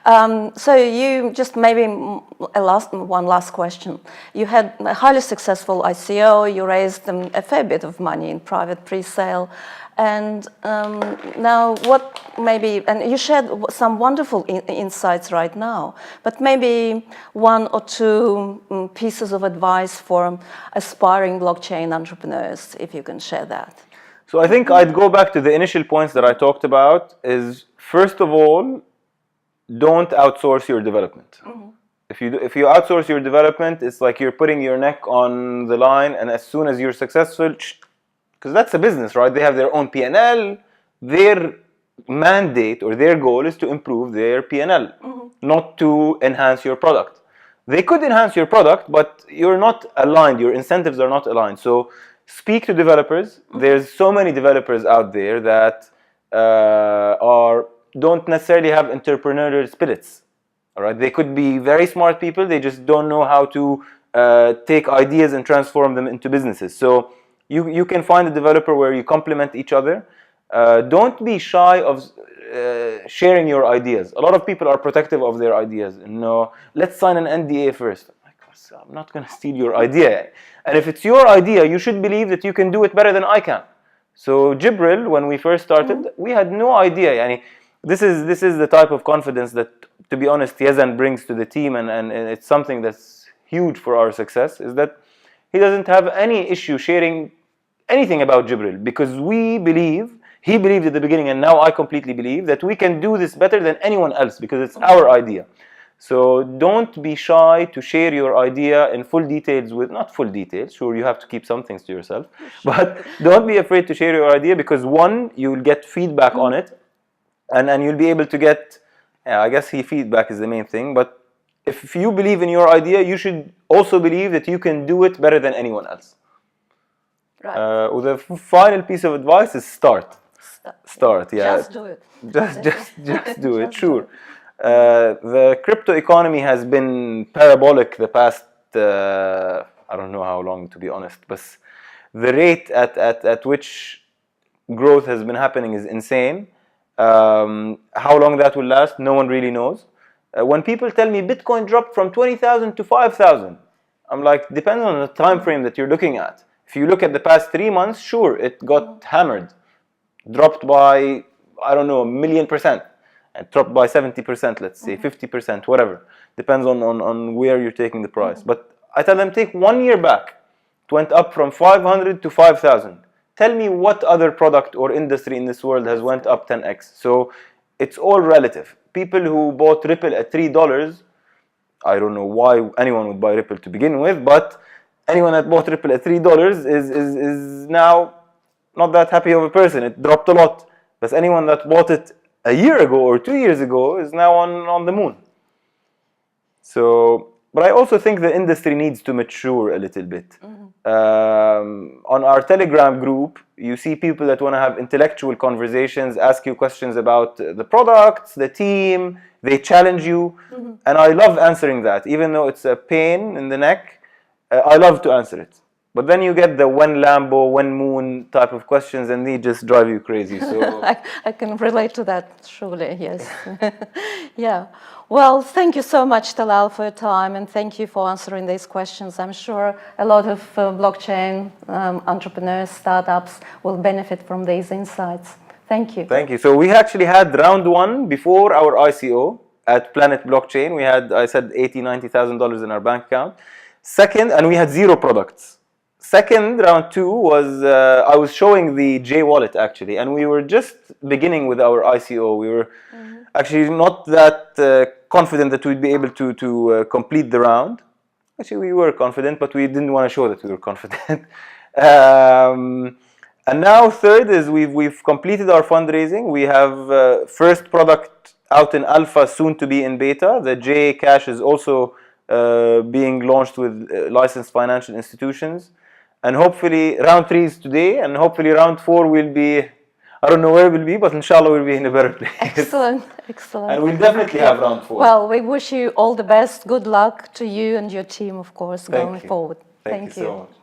So you just maybe one last question. You had a highly successful ICO. You raised a fair bit of money in private pre-sale, and now what maybe, and you shared some wonderful insights right now, but maybe one or two pieces of advice for aspiring blockchain entrepreneurs, if you can share that. So I think I'd go back to the initial points that I talked about. Is first of all, don't outsource your development. Mm-hmm. If you outsource your development, it's like you're putting your neck on the line, and as soon as you're successful, because that's a business, right? They have their own P&L. Their mandate or their goal is to improve their P&L, mm-hmm. not to enhance your product. They could enhance your product, but you're not aligned. Your incentives are not aligned. So speak to developers. Mm-hmm. There's so many developers out there that don't necessarily have entrepreneurial spirits. All right, they could be very smart people. They just don't know how to take ideas and transform them into businesses. So you can find a developer where you complement each other. Don't be shy of sharing your ideas. A lot of people are protective of their ideas. No, let's sign an NDA first. I'm not going to steal your idea. And if it's your idea, you should believe that you can do it better than I can. So Jibril, when we first started, mm-hmm. we had no idea. Yani, this is the type of confidence that, to be honest, Yazan brings to the team, and it's something that's huge for our success, is that he doesn't have any issue sharing anything about Jibril, because he believed at the beginning, and now I completely believe that we can do this better than anyone else because it's our idea. So don't be shy to share your idea in full details not full details, sure, you have to keep some things to yourself, but don't be afraid to share your idea, because one, you'll get feedback on it, and you'll be able to get, I guess feedback is the main thing, but if you believe in your idea, you should also believe that you can do it better than anyone else. Right. The final piece of advice is start. Yeah. Just do it. Just do it, sure. The crypto economy has been parabolic the past, I don't know how long, to be honest, but the rate at which growth has been happening is insane. How long that will last, no one really knows. When people tell me Bitcoin dropped from 20,000 to 5,000, I'm like, depends on the time frame that you're looking at. If you look at the past 3 months, sure, it got hammered. Dropped by, I don't know, 1,000,000%. And dropped by 70%, let's say, 50%, whatever. Depends on where you're taking the price. But I tell them, take 1 year back. It went up from 500 to 5,000. Tell me what other product or industry in this world has went up 10x. So it's all relative. People who bought Ripple at $3, I don't know why anyone would buy Ripple to begin with, but anyone that bought Ripple at $3 is now not that happy of a person. It dropped a lot. But anyone that bought it a year ago or 2 years ago is now on the moon. So, but I also think the industry needs to mature a little bit. On our Telegram group, you see people that want to have intellectual conversations, ask you questions about the products, the team, they challenge you. And I love answering that, even though it's a pain in the neck, I love to answer it. But then you get the when Lambo, when Moon type of questions, and they just drive you crazy. So I can relate to that, surely, yes. Yeah. Well, thank you so much, Talal, for your time, and thank you for answering these questions. I'm sure a lot of blockchain entrepreneurs, startups will benefit from these insights. Thank you. Thank you. So we actually had round 1 before our ICO at Planet Blockchain. We had, I said, $80,000, $90,000 in our bank account. Second, and we had 0 products. Second, round 2 was, I was showing the J Wallet actually, and we were just beginning with our ICO. We were actually not that confident that we'd be able to complete the round. Actually, we were confident, but we didn't want to show that we were confident. And now third is we've completed our fundraising. We have first product out in alpha, soon to be in beta. The J Cash is also being launched with licensed financial institutions. And hopefully round 3 is today, and hopefully round 4 will be, I don't know where we'll be, but inshallah we'll be in a better place. Excellent, excellent. And we'll definitely have round 4. Well, we wish you all the best. Good luck to you and your team, of course, going forward. Thank you so much.